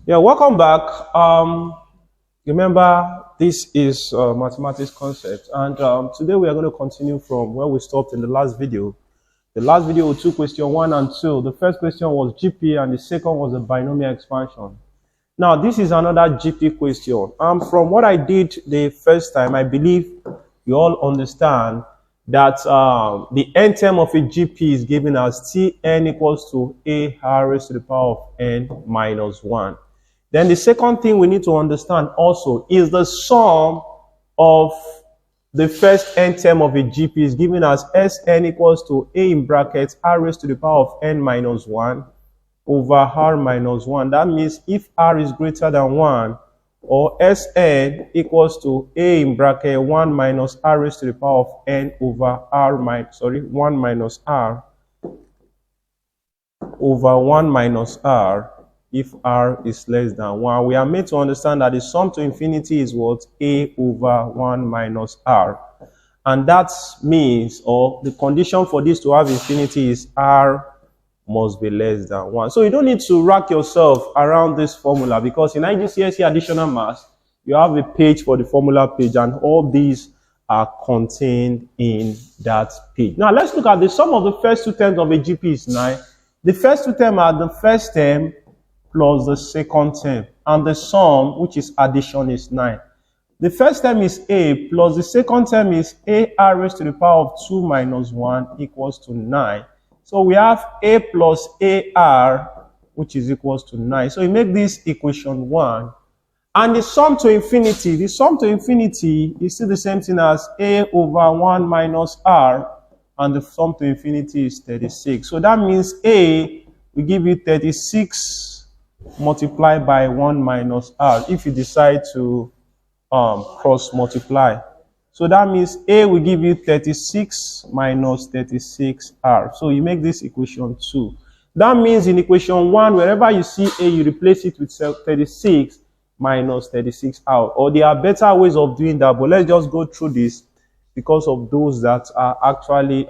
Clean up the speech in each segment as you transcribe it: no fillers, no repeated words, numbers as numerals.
Yeah, welcome back. Remember, this is mathematics concept, and today we are going to continue from where we stopped in the last video. The last video we took question 1 and 2. The first question was GP, and the second was a binomial expansion. Now, this is another GP question. From what I did the first time, I believe you all understand that the n term of a GP is given as Tn equals to a r raised to the power of n minus 1. Then the second thing we need to understand also is the sum of the first n term of a GP is given as Sn equals to a in brackets r raised to the power of n minus 1 over r minus 1. That means if r is greater than 1, or Sn equals to a in bracket 1 minus r raised to the power of n over 1 minus r over 1 minus r if r is less than 1. We are made to understand that the sum to infinity is what? A over 1 minus r. And that means, or the condition for this to have infinity is r must be less than 1. So you don't need to rack yourself around this formula, because in Igcse additional maths, you have a page for the formula page, and all these are contained in that page. Now let's look at the sum of the first two terms of a GP is 9. The first two terms are the first term plus the second term, and the sum, which is addition, is 9. The first term is a plus the second term is a r raised to the power of 2 minus 1 equals to 9. So we have a plus ar, which is equals to 9. So we make this equation 1. And the sum to infinity is still the same thing as a over 1 minus r, and the sum to infinity is 36. So that means a will give you 36 multiplied by 1 minus r if you decide to cross multiply. So that means a will give you 36 minus 36r. So you make this equation 2. That means in equation 1, wherever you see a, you replace it with 36 minus 36r. Or there are better ways of doing that, but let's just go through this because of those that are actually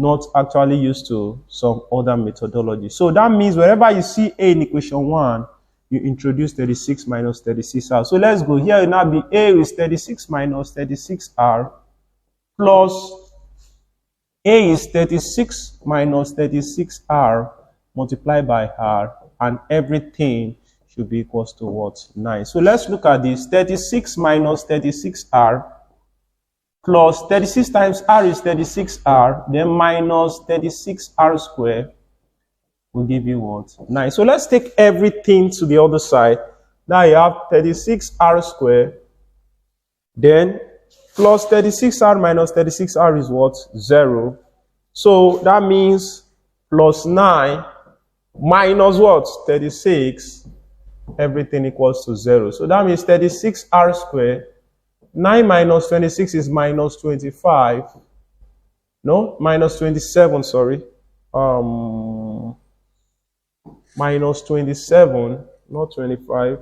not actually used to some other methodology. So that means wherever you see a in equation 1, you introduce 36 minus 36r. So let's go. Here it will now be a is 36 minus 36r plus a is 36 minus 36r multiplied by r, and everything should be equals to what? 9. So let's look at this. 36 minus 36r plus 36 times r is 36r, then minus 36r squared will give you what? 9. So let's take everything to the other side. Now you have 36r squared, then plus 36r minus 36r is what? 0. So that means plus 9 minus what? 36, everything equals to 0. So that means 36r squared, 9 minus 26 is minus 25. No, minus 27, sorry. Minus 27, not 25,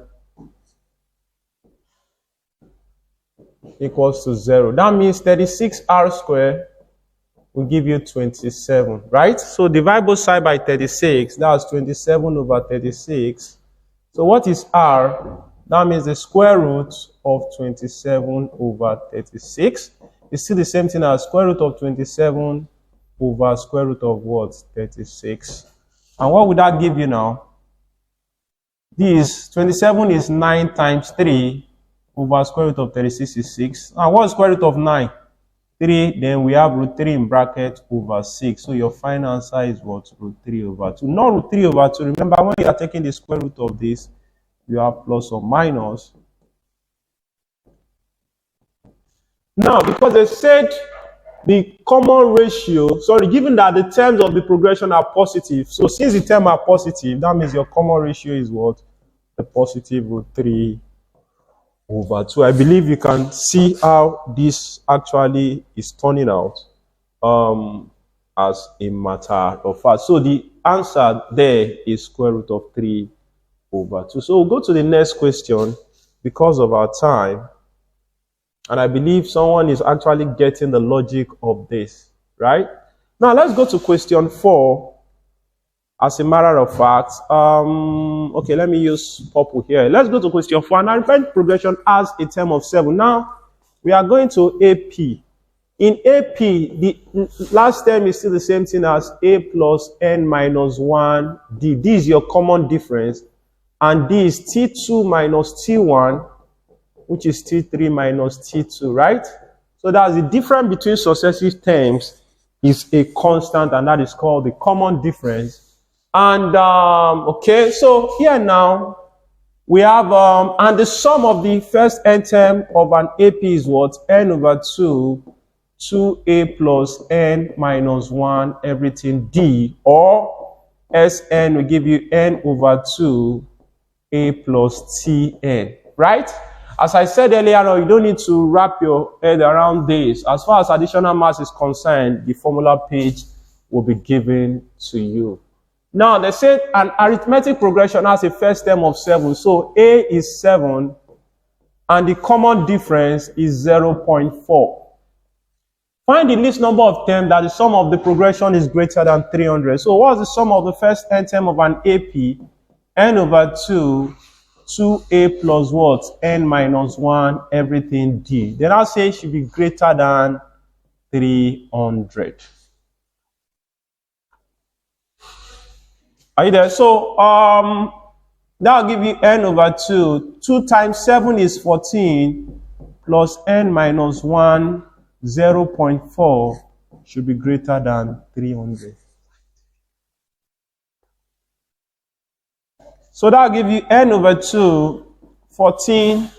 equals to 0. That means 36r squared will give you 27, right? So divide both sides by 36. That's 27 over 36. So what is r? That means the square root of 27 over 36. It's still the same thing as square root of 27 over square root of what? 36. And what would that give you now? This 27 is 9 times 3 over square root of 36 is 6. And what is square root of 9? 3. Then we have root 3 in bracket over 6. So your final answer is what? Root 3 over 2. Not root 3 over 2. Remember, when you are taking the square root of this, you have plus or minus. Now, because they said the common ratio, given that the terms of the progression are positive, so since the terms are positive, that means your common ratio is what? The positive root 3 over 2. I believe you can see how this actually is turning out as a matter of fact. So the answer there is square root of 3 over 2. So we'll go to the next question because of our time. And I believe someone is actually getting the logic of this, right? Now let's go to question 4. As a matter of fact, okay, let me use purple here. Let's go to question 4. An arithmetic progression has a term of 7. Now, we are going to AP. In AP, the last term is still the same thing as A plus N minus 1 D. D is your common difference. And D is T2 minus T1, which is T3 minus T2, right? So that's the difference between successive terms is a constant, and that is called the common difference. And, okay, so here now, we have, and the sum of the first n term of an AP is what? N over 2, 2a plus n minus 1, everything D, or Sn will give you n over 2, a plus tn, right? As I said earlier on, you don't need to wrap your head around this. As far as additional math is concerned, the formula page will be given to you. Now, they said an arithmetic progression has a first term of 7. So A is 7, and the common difference is 0.4. Find the least number of terms that the sum of the progression is greater than 300. So what's the sum of the first n term of an AP? N over 2, 2a plus what? N minus 1, everything D. Then I'll say it should be greater than 300. Are you there? So, that'll give you n over 2. 2 times 7 is 14, plus n minus 1, 0.4, should be greater than 300. So that'll give you n over 2, 14,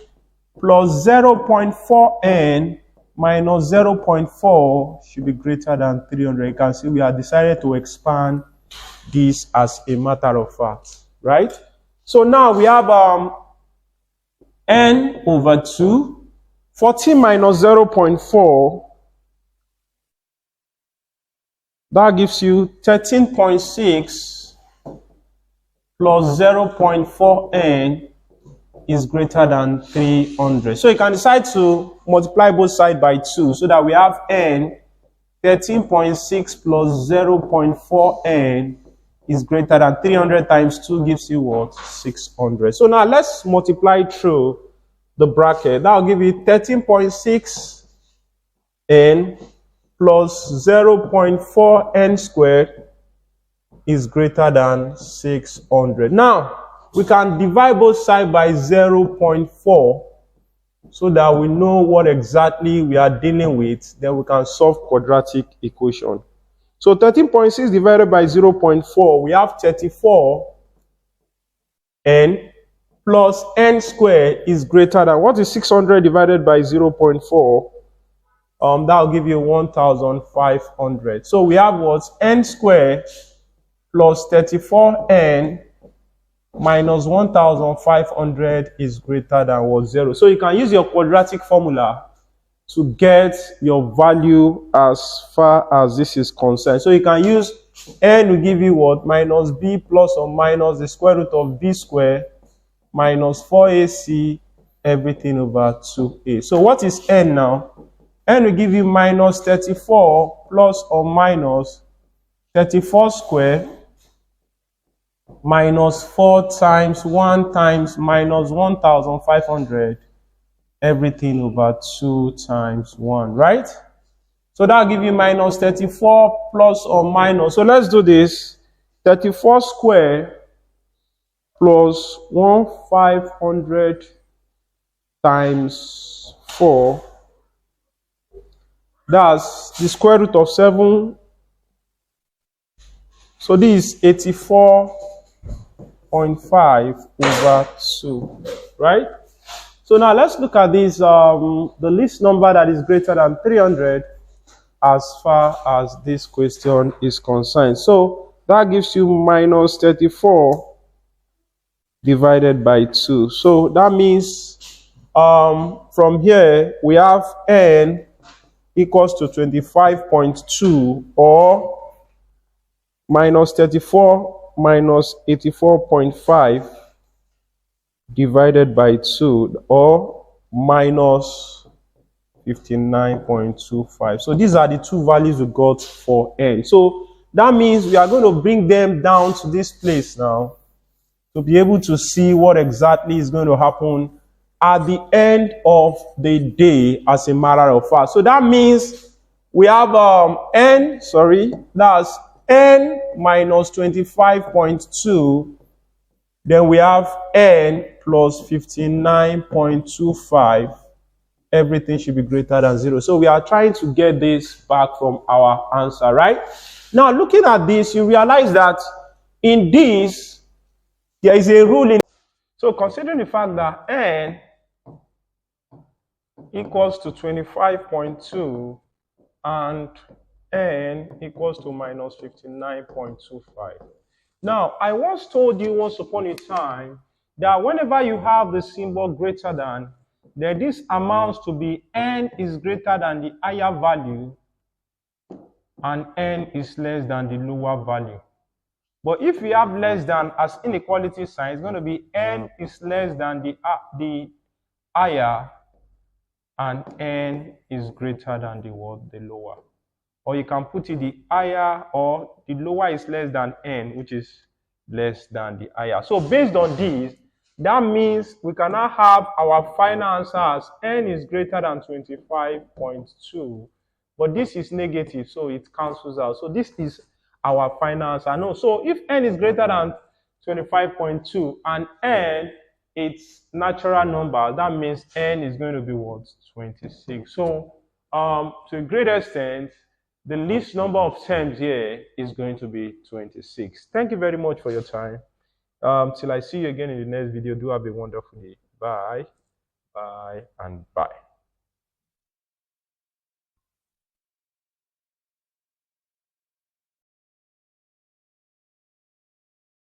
plus 0.4n minus 0.4 should be greater than 300. You can see we have decided to expand this as a matter of fact, right? So now we have n over 2, 14 minus 0.4, that gives you 13.6 plus 0.4n is greater than 300. So you can decide to multiply both sides by 2 so that we have n 13.6 plus 0.4n is greater than 300 times 2 gives you what? 600. So now let's multiply through the bracket. That will give you 13.6n plus 0.4n squared is greater than 600. Now, we can divide both sides by 0.4 so that we know what exactly we are dealing with. Then we can solve quadratic equation. So 13.6 divided by 0.4, we have 34n plus n squared is greater than, what is 600 divided by 0.4? That will give you 1,500. So we have what? N squared plus 34n minus 1,500 is greater than what? 0. So you can use your quadratic formula to get your value as far as this is concerned. So you can use n will give you what? Minus b plus or minus the square root of b squared minus 4ac everything over 2a. So what is n now? N will give you minus 34 plus or minus 34 squared minus 4 times 1 times minus 1,500 everything over 2 times 1, right? So that'll give you minus 34 plus or minus. So let's do this. 34 squared plus 1,500 times 4. That's the square root of 7. So this is 84.5 over 2, right? So now let's look at this, the least number that is greater than 300 as far as this question is concerned. So that gives you minus 34 divided by 2. So that means from here we have n equals to 25.2 or minus 34 minus 84.5 divided by 2 or minus 59.25. So these are the two values we got for n. So that means we are going to bring them down to this place now to be able to see what exactly is going to happen at the end of the day as a matter of fact. So that means we have that's n minus 25.2. Then we have n plus 59.25. Everything should be greater than 0. So we are trying to get this back from our answer, right? Now, looking at this, you realize that in this, there is a rule in. So considering the fact that n equals to 25.2 and n equals to minus 59.25. Now, I once told you once upon a time that whenever you have the symbol greater than, then this amounts to be n is greater than the higher value and n is less than the lower value. But if we have less than as inequality sign, it's going to be n is less than the higher and n is greater than the what? The lower. Or you can put it the higher or the lower is less than n, which is less than the higher. So based on this, that means we cannot have our final answer as n is greater than 25.2, but this is negative, so it cancels out. So this is our final answer. No, so if n is greater than 25.2 and n it's natural number, that means n is going to be what? 26. So to a great extent, the least number of terms here is going to be 26. Thank you very much for your time. Till I see you again in the next video, do have a wonderful day. Bye, bye, and bye.